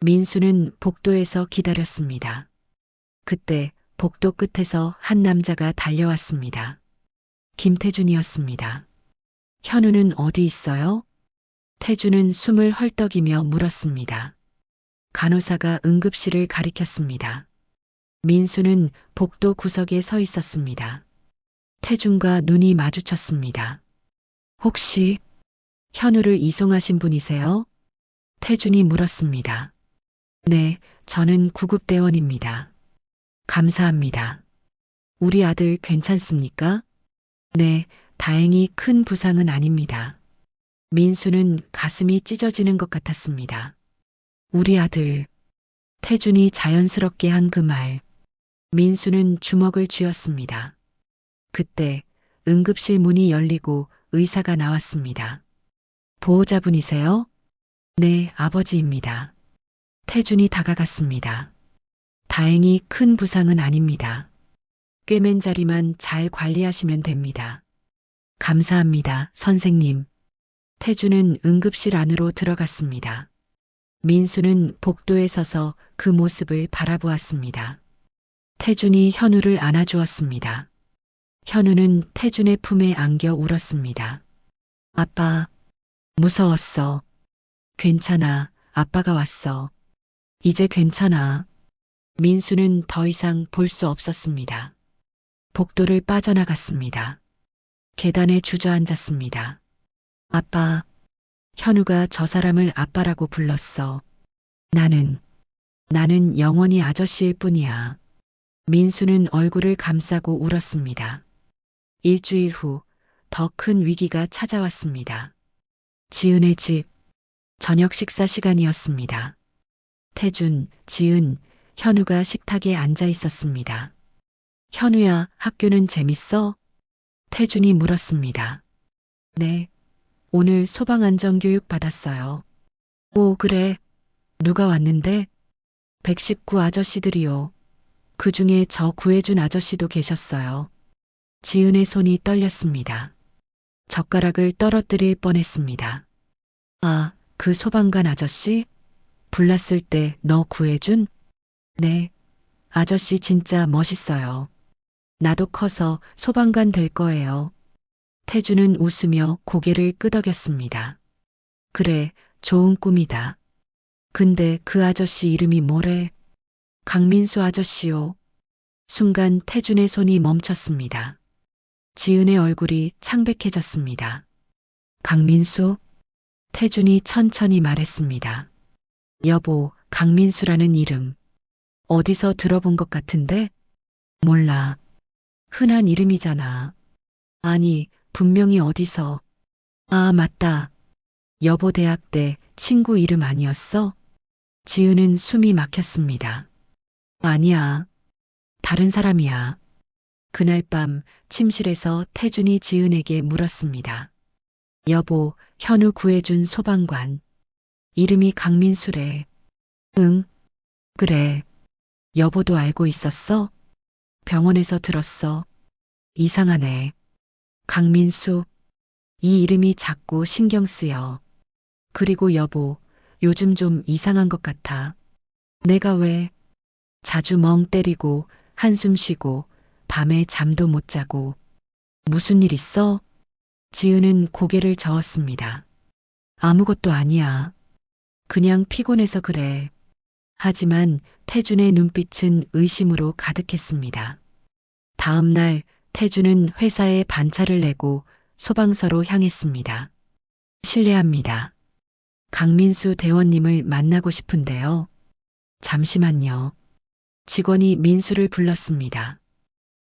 민수는 복도에서 기다렸습니다. 그때 복도 끝에서 한 남자가 달려왔습니다. 김태준이었습니다. 현우는 어디 있어요? 태준은 숨을 헐떡이며 물었습니다. 간호사가 응급실을 가리켰습니다. 민수는 복도 구석에 서 있었습니다. 태준과 눈이 마주쳤습니다. 혹시 현우를 이송하신 분이세요? 태준이 물었습니다. 네, 저는 구급대원입니다. 감사합니다. 우리 아들 괜찮습니까? 네, 다행히 큰 부상은 아닙니다. 민수는 가슴이 찢어지는 것 같았습니다. 우리 아들. 태준이 자연스럽게 한 그 말. 민수는 주먹을 쥐었습니다. 그때 응급실 문이 열리고 의사가 나왔습니다. 보호자분이세요? 네, 아버지입니다. 태준이 다가갔습니다. 다행히 큰 부상은 아닙니다. 꿰맨 자리만 잘 관리하시면 됩니다. 감사합니다, 선생님. 태준은 응급실 안으로 들어갔습니다. 민수는 복도에 서서 그 모습을 바라보았습니다. 태준이 현우를 안아주었습니다. 현우는 태준의 품에 안겨 울었습니다. 아빠, 무서웠어. 괜찮아, 아빠가 왔어. 이제 괜찮아. 민수는 더 이상 볼 수 없었습니다. 복도를 빠져나갔습니다. 계단에 주저앉았습니다. 아빠, 현우가 저 사람을 아빠라고 불렀어. 나는 영원히 아저씨일 뿐이야. 민수는 얼굴을 감싸고 울었습니다. 일주일 후 더 큰 위기가 찾아왔습니다. 지은의 집. 저녁 식사 시간이었습니다. 태준, 지은, 현우가 식탁에 앉아 있었습니다. 현우야, 학교는 재밌어? 태준이 물었습니다. 네. 오늘 소방안전교육 받았어요. 오, 그래. 누가 왔는데? 119 아저씨들이요. 그 중에 저 구해준 아저씨도 계셨어요. 지은의 손이 떨렸습니다. 젓가락을 떨어뜨릴 뻔했습니다. 아, 그 소방관 아저씨? 불났을 때 너 구해준? 네. 아저씨 진짜 멋있어요. 나도 커서 소방관 될 거예요. 태준은 웃으며 고개를 끄덕였습니다. 그래, 좋은 꿈이다. 근데 그 아저씨 이름이 뭐래? 강민수 아저씨요. 순간 태준의 손이 멈췄습니다. 지은의 얼굴이 창백해졌습니다. 강민수? 태준이 천천히 말했습니다. 여보, 강민수라는 이름. 어디서 들어본 것 같은데? 몰라. 흔한 이름이잖아. 아니, 분명히 어디서. 아, 맞다. 여보 대학 때 친구 이름 아니었어? 지은은 숨이 막혔습니다. 아니야. 다른 사람이야. 그날 밤 침실에서 태준이 지은에게 물었습니다. 여보, 현우 구해준 소방관. 이름이 강민수래. 응, 그래. 여보도 알고 있었어? 병원에서 들었어. 이상하네. 강민수. 이 이름이 자꾸 신경 쓰여. 그리고 여보, 요즘 좀 이상한 것 같아. 내가 왜 자주 멍 때리고 한숨 쉬고 밤에 잠도 못 자고 무슨 일 있어? 지은은 고개를 저었습니다. 아무것도 아니야. 그냥 피곤해서 그래. 하지만 태준의 눈빛은 의심으로 가득했습니다. 다음 날 태준은 회사에 반차를 내고 소방서로 향했습니다. 실례합니다. 강민수 대원님을 만나고 싶은데요. 잠시만요. 직원이 민수를 불렀습니다.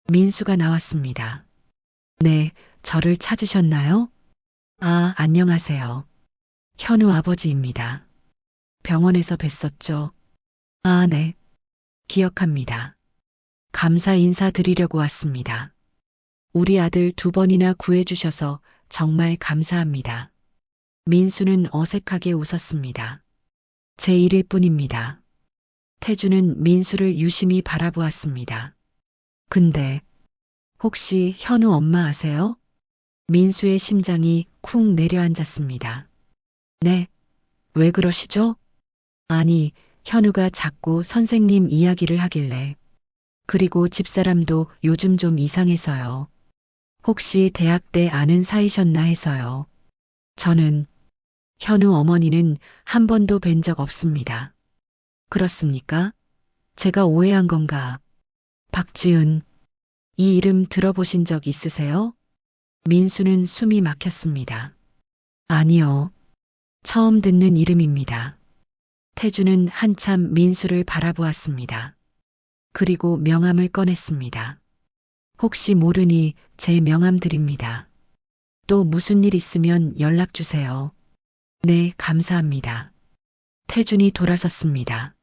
민수가 나왔습니다. 네, 저를 찾으셨나요? 아, 안녕하세요. 현우 아버지입니다. 병원에서 뵀었죠. 아, 네. 기억합니다. 감사 인사 드리려고 왔습니다. 우리 아들 2번이나 구해주셔서 정말 감사합니다. 민수는 어색하게 웃었습니다. 제 일일 뿐입니다. 태주는 민수를 유심히 바라보았습니다. 근데 혹시 현우 엄마 아세요? 민수의 심장이 쿵 내려앉았습니다. 네. 왜 그러시죠? 아니, 현우가 자꾸 선생님 이야기를 하길래. 그리고 집사람도 요즘 좀 이상해서요. 혹시 대학 때 아는 사이셨나 해서요. 저는 현우 어머니는 한 번도 뵌 적 없습니다. 그렇습니까? 제가 오해한 건가? 박지은, 이 이름 들어보신 적 있으세요? 민수는 숨이 막혔습니다. 아니요. 처음 듣는 이름입니다. 태주는 한참 민수를 바라보았습니다. 그리고 명함을 꺼냈습니다. 혹시 모르니 제 명함 드립니다. 또 무슨 일 있으면 연락 주세요. 네, 감사합니다. 태준이 돌아섰습니다.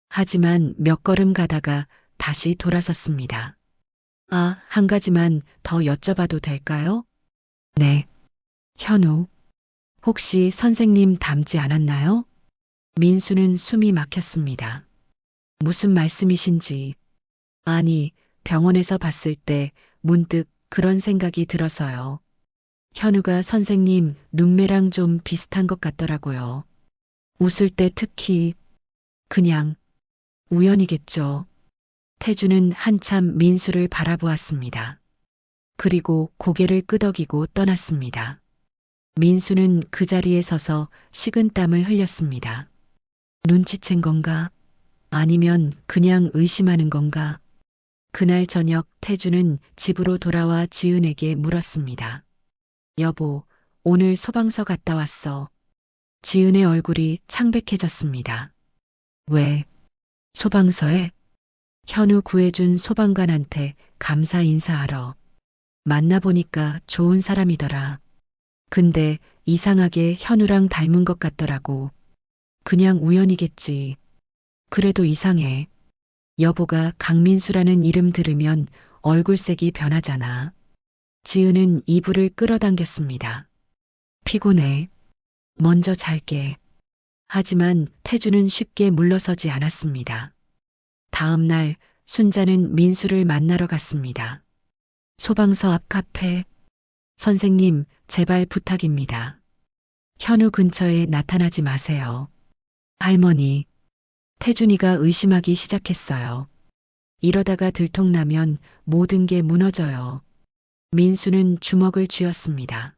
하지만 몇 걸음 가다가 다시 돌아섰습니다. 아, 한 가지만 더 여쭤봐도 될까요? 네. 현우, 혹시 선생님 닮지 않았나요? 민수는 숨이 막혔습니다. 무슨 말씀이신지. 아니, 병원에서 봤을 때 문득 그런 생각이 들어서요. 현우가 선생님 눈매랑 좀 비슷한 것 같더라고요. 웃을 때 특히 그냥 우연이겠죠. 태주는 한참 민수를 바라보았습니다. 그리고 고개를 끄덕이고 떠났습니다. 민수는 그 자리에 서서 식은땀을 흘렸습니다. 눈치챈 건가? 아니면 그냥 의심하는 건가? 그날 저녁 태주는 집으로 돌아와 지은에게 물었습니다. 여보, 오늘 소방서 갔다 왔어. 지은의 얼굴이 창백해졌습니다. 왜? 소방서에? 현우 구해준 소방관한테 감사 인사하러. 만나보니까 좋은 사람이더라. 근데 이상하게 현우랑 닮은 것 같더라고. 그냥 우연이겠지. 그래도 이상해. 여보가 강민수라는 이름 들으면 얼굴색이 변하잖아. 지은은 이불을 끌어당겼습니다. 피곤해. 먼저 잘게. 하지만 태주는 쉽게 물러서지 않았습니다. 다음 날 순자는 민수를 만나러 갔습니다. 소방서 앞 카페. 선생님, 제발 부탁입니다. 현우 근처에 나타나지 마세요. 할머니. 태준이가 의심하기 시작했어요. 이러다가 들통나면 모든 게 무너져요. 민수는 주먹을 쥐었습니다.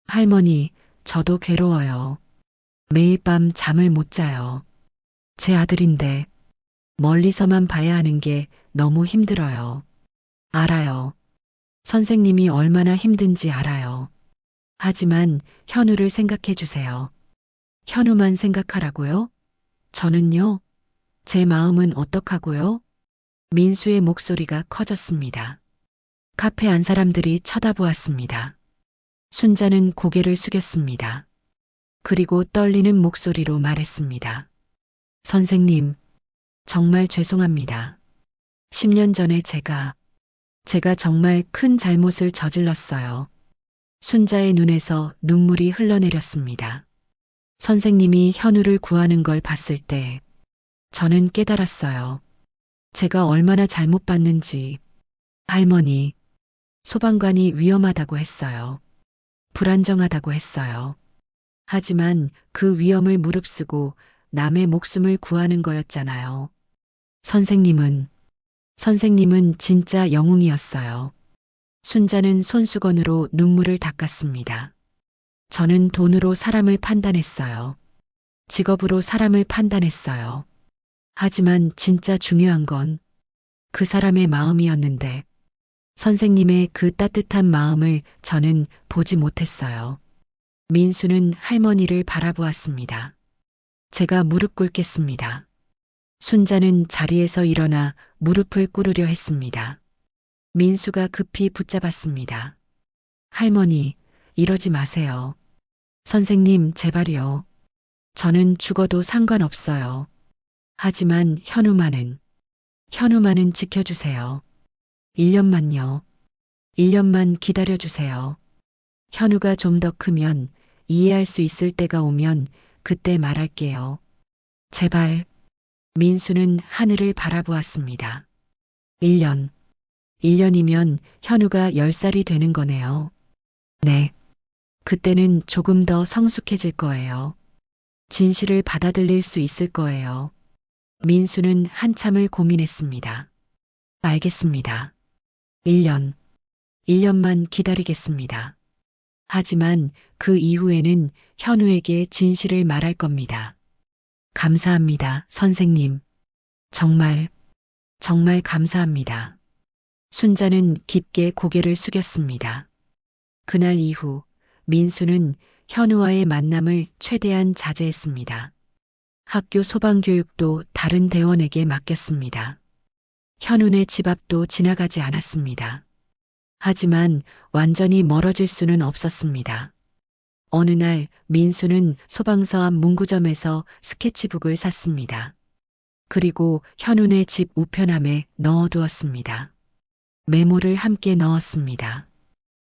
할머니, 저도 괴로워요. 매일 밤 잠을 못 자요. 제 아들인데 멀리서만 봐야 하는 게 너무 힘들어요. 알아요. 선생님이 얼마나 힘든지 알아요. 하지만 현우를 생각해 주세요. 현우만 생각하라고요? 저는요? 제 마음은 어떡하고요? 민수의 목소리가 커졌습니다. 카페 안 사람들이 쳐다보았습니다. 순자는 고개를 숙였습니다. 그리고 떨리는 목소리로 말했습니다. 선생님, 정말 죄송합니다. 10년 전에 제가 정말 큰 잘못을 저질렀어요. 순자의 눈에서 눈물이 흘러내렸습니다. 선생님이 현우를 구하는 걸 봤을 때 저는 깨달았어요. 제가 얼마나 잘못 봤는지. 할머니, 소방관이 위험하다고 했어요. 불안정하다고 했어요. 하지만 그 위험을 무릅쓰고 남의 목숨을 구하는 거였잖아요. 선생님은 진짜 영웅이었어요. 순자는 손수건으로 눈물을 닦았습니다. 저는 돈으로 사람을 판단했어요. 직업으로 사람을 판단했어요. 하지만 진짜 중요한 건 그 사람의 마음이었는데 선생님의 그 따뜻한 마음을 저는 보지 못했어요. 민수는 할머니를 바라보았습니다. 제가 무릎 꿇겠습니다. 순자는 자리에서 일어나 무릎을 꿇으려 했습니다. 민수가 급히 붙잡았습니다. 할머니, 이러지 마세요. 선생님, 제발요. 저는 죽어도 상관없어요. 하지만 현우만은 지켜주세요. 1년만요. 1년만 기다려주세요. 현우가 좀 더 크면 이해할 수 있을 때가 오면 그때 말할게요. 제발. 민수는 하늘을 바라보았습니다. 1년. 1년이면 현우가 10살이 되는 거네요. 네. 그때는 조금 더 성숙해질 거예요. 진실을 받아들일 수 있을 거예요. 민수는 한참을 고민했습니다. 알겠습니다. 1년. 1년만 기다리겠습니다. 하지만 그 이후에는 현우에게 진실을 말할 겁니다. 감사합니다, 선생님. 정말 감사합니다. 순자는 깊게 고개를 숙였습니다. 그날 이후 민수는 현우와의 만남을 최대한 자제했습니다. 학교 소방교육도 다른 대원에게 맡겼습니다. 현우네 집 앞도 지나가지 않았습니다. 하지만 완전히 멀어질 수는 없었습니다. 어느 날 민수는 소방서 앞 문구점에서 스케치북을 샀습니다. 그리고 현우네 집 우편함에 넣어두었습니다. 메모를 함께 넣었습니다.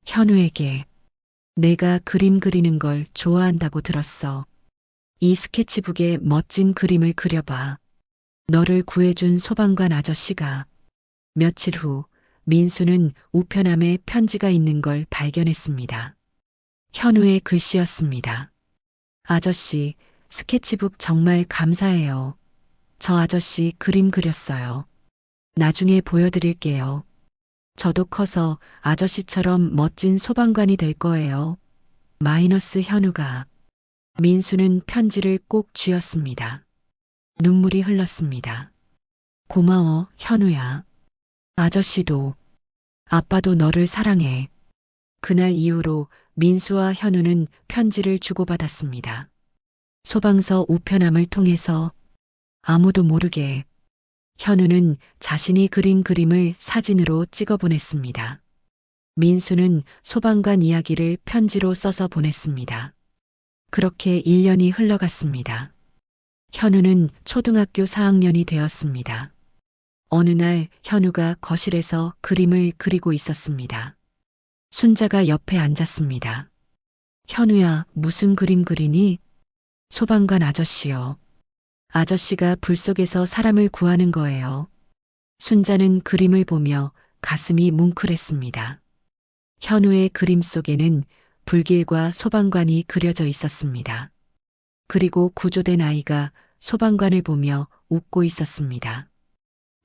현우에게 내가 그림 그리는 걸 좋아한다고 들었어. 이 스케치북에 멋진 그림을 그려봐. 너를 구해준 소방관 아저씨가. 며칠 후 민수는 우편함에 편지가 있는 걸 발견했습니다. 현우의 글씨였습니다. 아저씨, 스케치북 정말 감사해요. 저 아저씨 그림 그렸어요. 나중에 보여드릴게요. 저도 커서 아저씨처럼 멋진 소방관이 될 거예요. 마이너스 현우가. 민수는 편지를 꼭 쥐었습니다. 눈물이 흘렀습니다. 고마워, 현우야. 아저씨도, 아빠도 너를 사랑해. 그날 이후로 민수와 현우는 편지를 주고받았습니다. 소방서 우편함을 통해서 아무도 모르게 현우는 자신이 그린 그림을 사진으로 찍어 보냈습니다. 민수는 소방관 이야기를 편지로 써서 보냈습니다. 그렇게 1년이 흘러갔습니다. 현우는 초등학교 4학년이 되었습니다. 어느 날 현우가 거실에서 그림을 그리고 있었습니다. 순자가 옆에 앉았습니다. 현우야, 무슨 그림 그리니? 소방관 아저씨요. 아저씨가 불 속에서 사람을 구하는 거예요. 순자는 그림을 보며 가슴이 뭉클했습니다. 현우의 그림 속에는 불길과 소방관이 그려져 있었습니다. 그리고 구조된 아이가 소방관을 보며 웃고 있었습니다.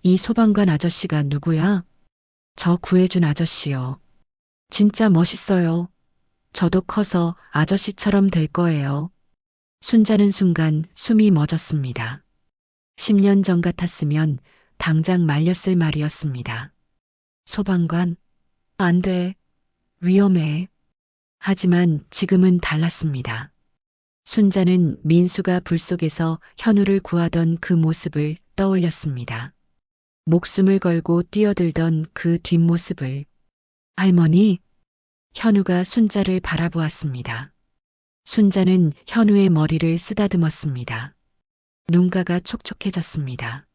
이 소방관 아저씨가 누구야? 저 구해준 아저씨요. 진짜 멋있어요. 저도 커서 아저씨처럼 될 거예요. 순자는 순간 숨이 멎었습니다. 10년 전 같았으면 당장 말렸을 말이었습니다. 소방관? 안 돼. 위험해. 하지만 지금은 달랐습니다. 순자는 민수가 불 속에서 현우를 구하던 그 모습을 떠올렸습니다. 목숨을 걸고 뛰어들던 그 뒷모습을. 할머니? 현우가 순자를 바라보았습니다. 순자는 현우의 머리를 쓰다듬었습니다. 눈가가 촉촉해졌습니다.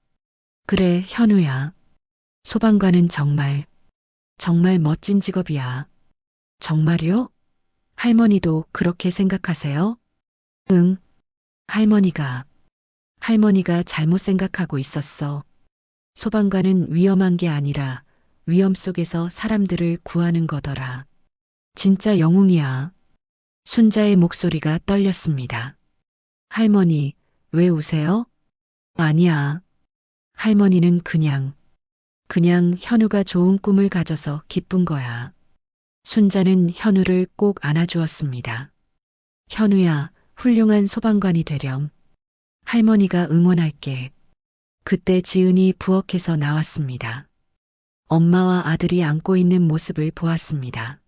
그래, 현우야. 소방관은 정말 멋진 직업이야. 정말요? 할머니도 그렇게 생각하세요? 응. 할머니가 잘못 생각하고 있었어. 소방관은 위험한 게 아니라 위험 속에서 사람들을 구하는 거더라. 진짜 영웅이야. 순자의 목소리가 떨렸습니다. 할머니, 왜 우세요? 아니야. 할머니는 그냥 현우가 좋은 꿈을 가져서 기쁜 거야. 순자는 현우를 꼭 안아주었습니다. 현우야, 훌륭한 소방관이 되렴. 할머니가 응원할게. 그때 지은이 부엌에서 나왔습니다. 엄마와 아들이 안고 있는 모습을 보았습니다.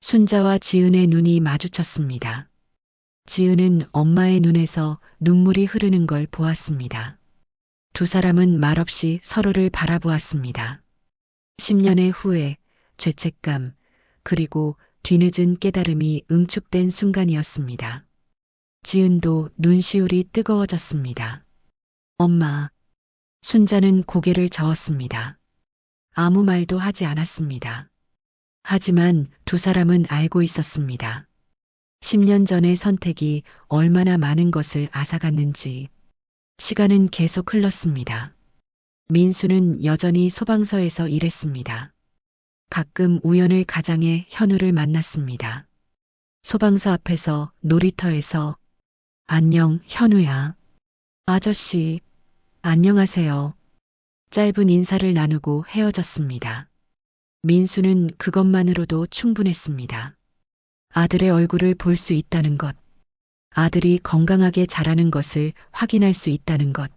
순자와 지은의 눈이 마주쳤습니다. 지은은 엄마의 눈에서 눈물이 흐르는 걸 보았습니다. 두 사람은 말없이 서로를 바라보았습니다. 10년의 후에 죄책감, 그리고 뒤늦은 깨달음이 응축된 순간이었습니다. 지은도 눈시울이 뜨거워졌습니다. 엄마. 순자는 고개를 저었습니다. 아무 말도 하지 않았습니다. 하지만 두 사람은 알고 있었습니다. 10년 전의 선택이 얼마나 많은 것을 앗아갔는지. 시간은 계속 흘렀습니다. 민수는 여전히 소방서에서 일했습니다. 가끔 우연을 가장해 현우를 만났습니다. 소방서 앞에서, 놀이터에서. 안녕, 현우야. 아저씨, 안녕하세요. 짧은 인사를 나누고 헤어졌습니다. 민수는 그것만으로도 충분했습니다. 아들의 얼굴을 볼 수 있다는 것, 아들이 건강하게 자라는 것을 확인할 수 있다는 것.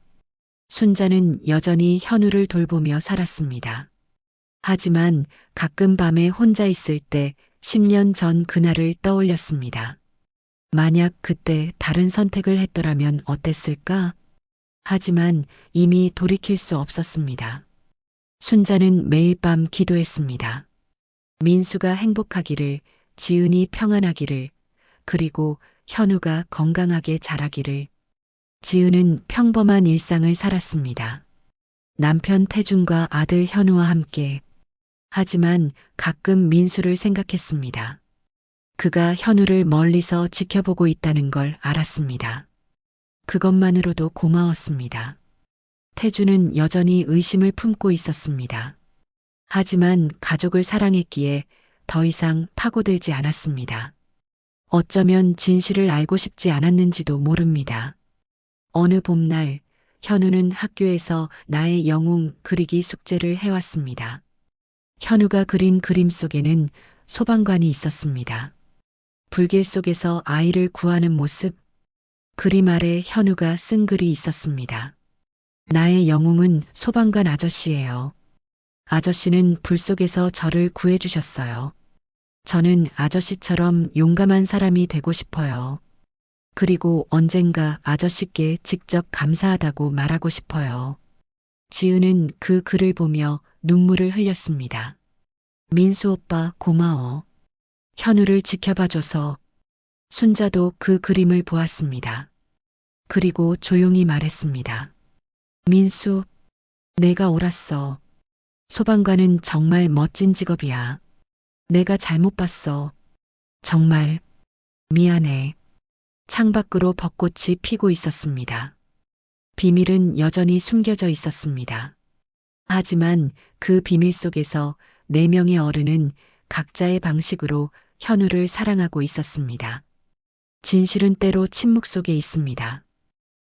순자는 여전히 현우를 돌보며 살았습니다. 하지만 가끔 밤에 혼자 있을 때 10년 전 그날을 떠올렸습니다. 만약 그때 다른 선택을 했더라면 어땠을까? 하지만 이미 돌이킬 수 없었습니다. 순자는 매일 밤 기도했습니다. 민수가 행복하기를, 지은이 평안하기를, 그리고 현우가 건강하게 자라기를. 지은은 평범한 일상을 살았습니다. 남편 태준과 아들 현우와 함께. 하지만 가끔 민수를 생각했습니다. 그가 현우를 멀리서 지켜보고 있다는 걸 알았습니다. 그것만으로도 고마웠습니다. 태주는 여전히 의심을 품고 있었습니다. 하지만 가족을 사랑했기에 더 이상 파고들지 않았습니다. 어쩌면 진실을 알고 싶지 않았는지도 모릅니다. 어느 봄날, 현우는 학교에서 나의 영웅 그리기 숙제를 해왔습니다. 현우가 그린 그림 속에는 소방관이 있었습니다. 불길 속에서 아이를 구하는 모습, 그림 아래 현우가 쓴 글이 있었습니다. 나의 영웅은 소방관 아저씨예요. 아저씨는 불 속에서 저를 구해주셨어요. 저는 아저씨처럼 용감한 사람이 되고 싶어요. 그리고 언젠가 아저씨께 직접 감사하다고 말하고 싶어요. 지은은 그 글을 보며 눈물을 흘렸습니다. 민수 오빠 고마워. 현우를 지켜봐줘서. 순자도 그 그림을 보았습니다. 그리고 조용히 말했습니다. 민수, 내가 옳았어. 소방관은 정말 멋진 직업이야. 내가 잘못 봤어. 정말 미안해. 창밖으로 벚꽃이 피고 있었습니다. 비밀은 여전히 숨겨져 있었습니다. 하지만 그 비밀 속에서 4명의 어른은 각자의 방식으로 현우를 사랑하고 있었습니다. 진실은 때로 침묵 속에 있습니다.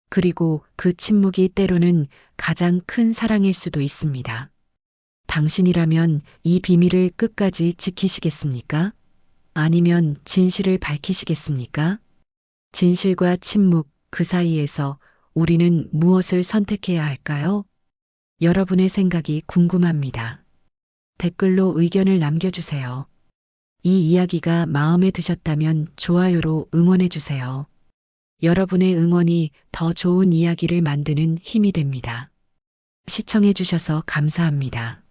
그리고 그 침묵이 때로는 가장 큰 사랑일 수도 있습니다. 당신이라면 이 비밀을 끝까지 지키시겠습니까? 아니면 진실을 밝히시겠습니까? 진실과 침묵, 그 사이에서 우리는 무엇을 선택해야 할까요? 여러분의 생각이 궁금합니다. 댓글로 의견을 남겨주세요. 이 이야기가 마음에 드셨다면 좋아요로 응원해주세요. 여러분의 응원이 더 좋은 이야기를 만드는 힘이 됩니다. 시청해주셔서 감사합니다.